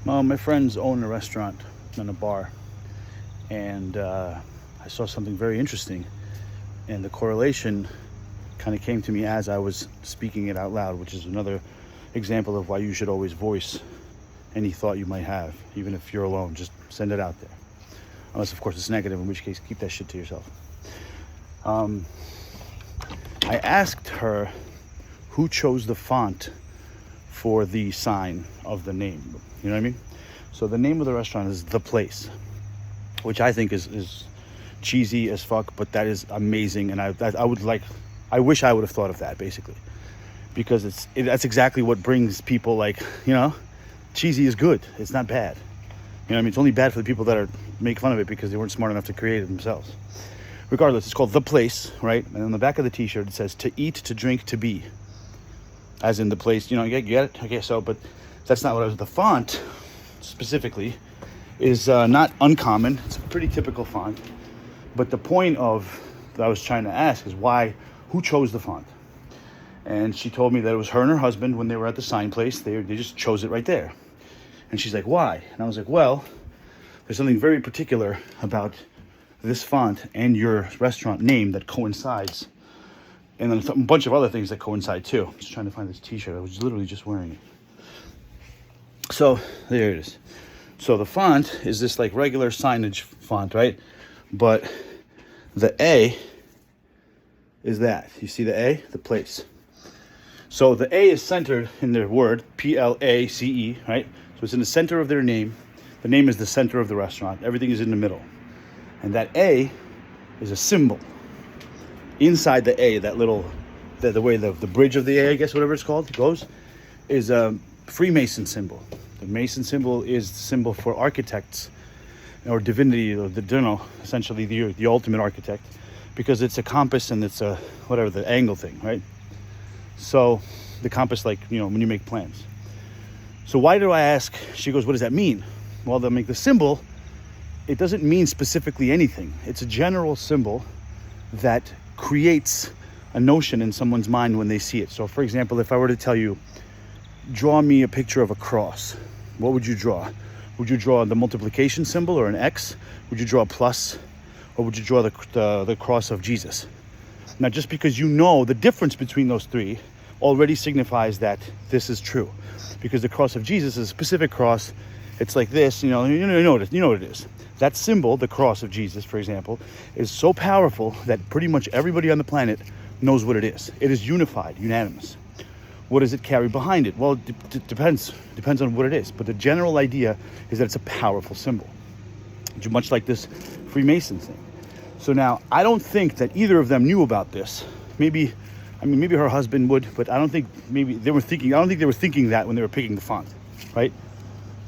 My friends own a restaurant and a bar, and I saw something very interesting, and the correlation kind of came to me as I was speaking it out loud, which is another example of why you should always voice any thought you might have, even if you're alone. Just send it out there, unless of course it's negative, in which case keep that shit to yourself. I asked her who chose the font for the sign of the name. You know what I mean? So the name of the restaurant is The Place, which I think is cheesy as fuck, but that is amazing. And I wish I would have thought of that, basically, because that's exactly what brings people, like, cheesy is good. It's not bad. You know what I mean? It's only bad for the people that make fun of it because they weren't smart enough to create it themselves. Regardless, it's called The Place, right? And on the back of the t-shirt, it says to eat, to drink, to be. As in the place, you get it? Okay, so, but that's not what I was. The font, specifically, is not uncommon. It's a pretty typical font. But the point that I was trying to ask is who chose the font? And she told me that it was her and her husband when they were at the sign place. They just chose it right there. And she's like, why? And I was like, well, there's something very particular about this font and your restaurant name that coincides. And then a bunch of other things that coincide too. I'm just trying to find this t-shirt. I was literally just wearing it. So there it is. So the font is this like regular signage font, right? But the A is that. You see the A? The Place. So the A is centered in their word, P-L-A-C-E, right? So it's in the center of their name. The name is the center of the restaurant. Everything is in the middle. And that A is a symbol. Inside the A, that little, the way the bridge of the A, I guess, whatever it's called, goes, is a Freemason symbol. The Mason symbol is the symbol for architects or divinity, or essentially the ultimate architect, because it's a compass and it's a, whatever, the angle thing, right? So the compass, like, when you make plans. So why do I ask? She goes, what does that mean? Well, they'll make the symbol. It doesn't mean specifically anything. It's a general symbol that creates a notion in someone's mind when they see it. So for example, if I were to tell you, draw me a picture of a cross, what would you draw? Would you draw the multiplication symbol or an X? Would you draw a plus? Or would you draw the cross of Jesus? Now, just because you know the difference between those three already signifies that this is true, because the cross of Jesus is a specific cross. It's like this, you know what it is. That symbol, the cross of Jesus, for example, is so powerful that pretty much everybody on the planet knows what it is. It is unified, unanimous. What does it carry behind it? Well, it depends on what it is. But the general idea is that it's a powerful symbol, much like this Freemason thing. So now, I don't think that either of them knew about this. Maybe her husband would, but I don't think they were thinking that when they were picking the font, right?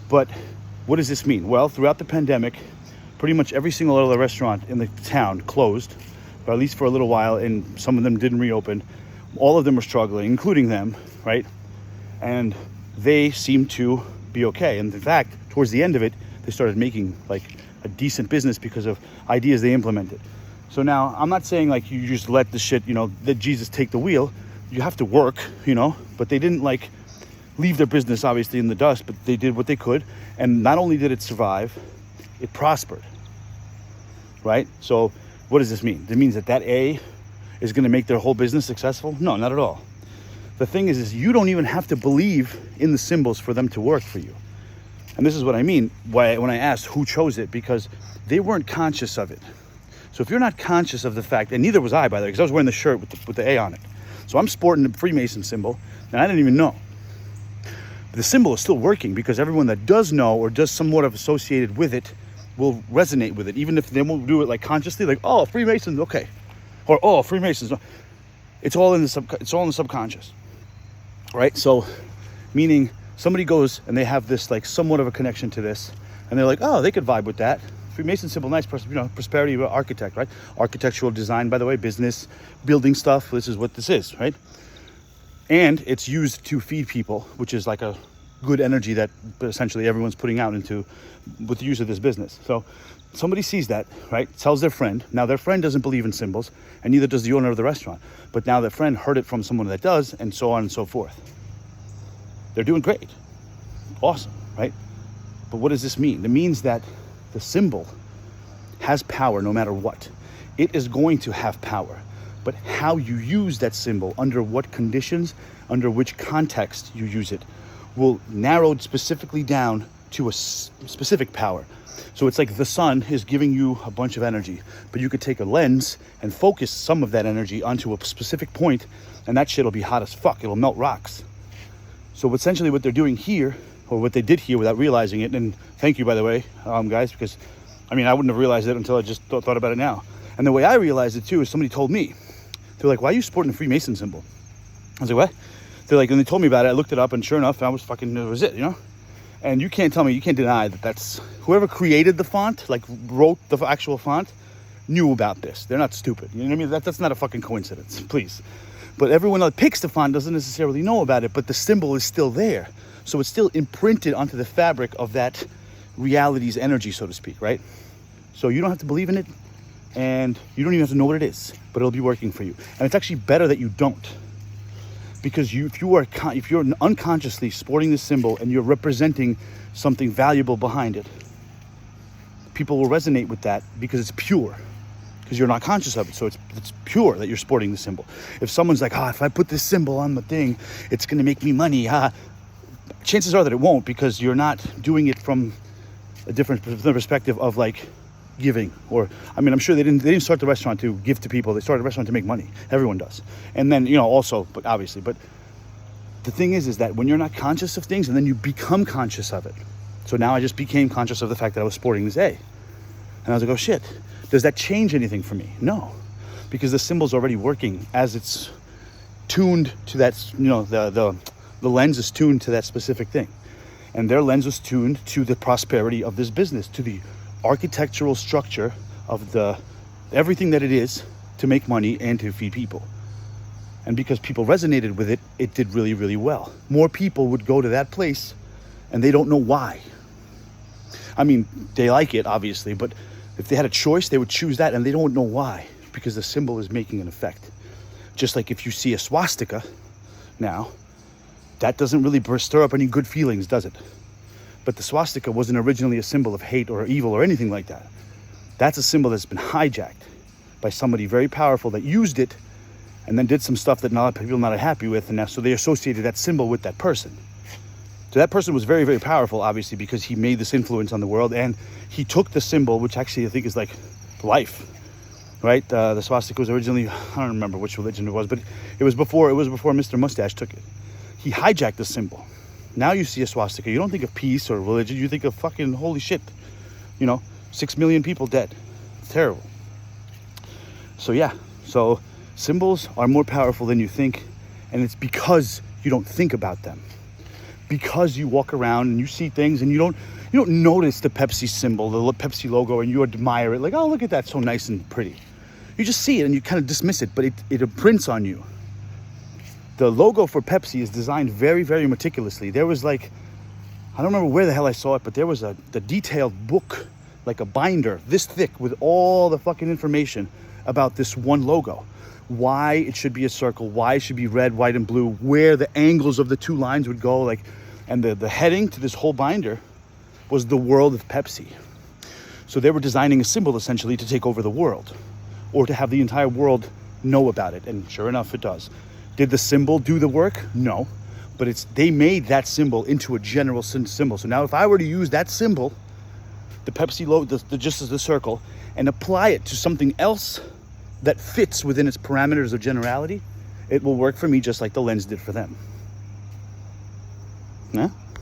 But what does this mean? Well, throughout the pandemic, pretty much every single other restaurant in the town closed, or at least for a little while, and some of them didn't reopen. All of them were struggling, including them, right? And they seemed to be okay. And in fact, towards the end of it, they started making like a decent business because of ideas they implemented. So now, I'm not saying like you just let the shit, let Jesus take the wheel. You have to work, but they didn't like leave their business obviously in the dust, but they did what they could. And not only did it survive, it prospered, right? So what does this mean? It means that A is going to make their whole business successful? No, not at all. The thing is you don't even have to believe in the symbols for them to work for you. And this is what I mean when I asked who chose it, because they weren't conscious of it. So if you're not conscious of the fact, and neither was I, by the way, because I was wearing the shirt with the A on it. So I'm sporting the Freemason symbol, and I didn't even know. But the symbol is still working, because everyone that does know or does somewhat of associated with it will resonate with it, even if they won't do it like consciously, like, oh, Freemasons, okay. Or, oh, Freemasons. It's all in the subconscious, right? So, meaning somebody goes and they have this like somewhat of a connection to this, and they're like, oh, they could vibe with that. Freemason symbol, nice, prosperity, architect, right? Architectural design, by the way, business, building stuff. This is what this is, right? And it's used to feed people, which is like a good energy that essentially everyone's putting out with the use of this business. So somebody sees that, right? Tells their friend. Now their friend doesn't believe in symbols, and neither does the owner of the restaurant. But now their friend heard it from someone that does, and so on and so forth. They're doing great. Awesome, right? But what does this mean? It means that the symbol has power no matter what. It is going to have power. But how you use that symbol, under what conditions, under which context you use it, will narrow it specifically down to a specific power. So it's like the sun is giving you a bunch of energy, but you could take a lens and focus some of that energy onto a specific point, and that shit will be hot as fuck. It'll melt rocks. So essentially what they're doing here, or what they did here without realizing it, and thank you, by the way, guys, because, I mean, I wouldn't have realized it until I just thought about it now. And the way I realized it, too, is somebody told me. They're like, why are you sporting the Freemason symbol? I was like, what? They're like, and they told me about it. I looked it up, and sure enough, it was it, you know? And you can't tell me, you can't deny that that's, whoever created the font, like wrote the actual font, knew about this. They're not stupid. You know what I mean? That's not a fucking coincidence, please. But everyone that picks the font doesn't necessarily know about it, but the symbol is still there. So it's still imprinted onto the fabric of that reality's energy, so to speak, right? So you don't have to believe in it, and you don't even have to know what it is, but it'll be working for you. And it's actually better that you don't. Because if you're unconsciously sporting this symbol and you're representing something valuable behind it, people will resonate with that because it's pure, because you're not conscious of it. So it's pure that you're sporting the symbol. If someone's like, if I put this symbol on the thing, it's going to make me money. Chances are that it won't, because you're not doing it from a different perspective of like giving, or I mean, I'm sure they didn't start the restaurant to give to people. They started the restaurant to make money. Everyone does. And then, also, but obviously, but the thing is that when you're not conscious of things and then you become conscious of it. So now I just became conscious of the fact that I was sporting this A. And I was like, oh shit, does that change anything for me? No, because the symbol's already working as it's tuned to that, the lens is tuned to that specific thing. And their lens was tuned to the prosperity of this business, to the architectural structure of everything that it is to make money and to feed people. And because people resonated with it, it did really, really well. More people would go to that place and they don't know why. I mean, they like it, obviously, but if they had a choice, they would choose that, and they don't know why, because the symbol is making an effect. Just like if you see a swastika now, that doesn't really stir up any good feelings, does it? But the swastika wasn't originally a symbol of hate or evil or anything like that. That's a symbol that's been hijacked by somebody very powerful that used it and then did some stuff that a lot of people are not happy with, and now so they associated that symbol with that person. So that person was very, very powerful, obviously, because he made this influence on the world, and he took the symbol, which actually I think is like life, right? The swastika was originally, I don't remember which religion it was, but it was before Mr. Mustache took it. He hijacked the symbol. Now you see a swastika, you don't think of peace or religion, you think of fucking holy shit. 6 million people dead. It's terrible. So yeah, so symbols are more powerful than you think, and it's because you don't think about them. Because you walk around and you see things and you don't notice the Pepsi symbol, the Pepsi logo, and you admire it, like, oh, look at that, so nice and pretty. You just see it and you kind of dismiss it, but it imprints on you. The logo for Pepsi is designed very, very meticulously. There was like, I don't remember where the hell I saw it, but there was the detailed book, like a binder this thick with all the fucking information about this one logo. Why it should be a circle, why it should be red, white, and blue, where the angles of the two lines would go, like, and the heading to this whole binder was the world of Pepsi. So they were designing a symbol essentially to take over the world, or to have the entire world know about it, and sure enough, it does. Did the symbol do the work? No, but they made that symbol into a general symbol. So now if I were to use that symbol, the Pepsi logo, just as the circle, and apply it to something else that fits within its parameters of generality, it will work for me just like the lens did for them. Yeah?